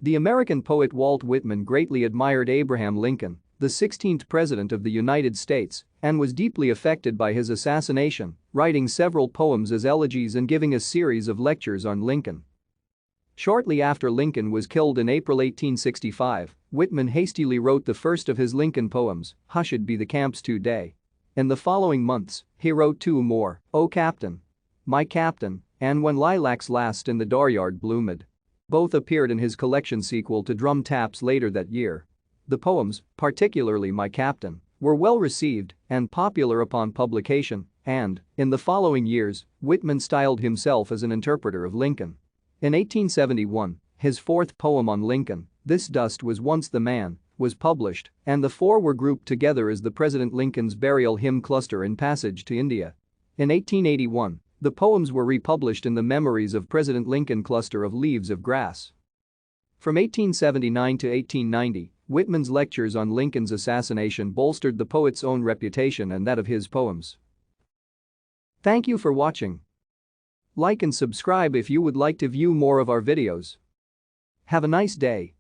The American poet Walt Whitman greatly admired Abraham Lincoln, the 16th President of the United States, and was deeply affected by his assassination, writing several poems as elegies and giving a series of lectures on Lincoln. Shortly after Lincoln was killed in April 1865, Whitman hastily wrote the first of his Lincoln poems, "Hush'd Be the Camps Today." In the following months, he wrote two more, "O Captain, My Captain," and "When Lilacs Last in the Dooryard Bloomed." Both appeared in his collection sequel to Drum Taps later that year. The poems, particularly "My Captain," were well received and popular upon publication, and, in the following years, Whitman styled himself as an interpreter of Lincoln. In 1871, his fourth poem on Lincoln, "This Dust Was Once the Man," was published, and the four were grouped together as the President Lincoln's Burial Hymn Cluster in Passage to India. In 1881, the poems were republished in the Memories of President Lincoln Cluster of Leaves of Grass. From 1879 to 1890, Whitman's lectures on Lincoln's assassination bolstered the poet's own reputation and that of his poems. Thank you for watching. Like and subscribe if you would like to view more of our videos. Have a nice day.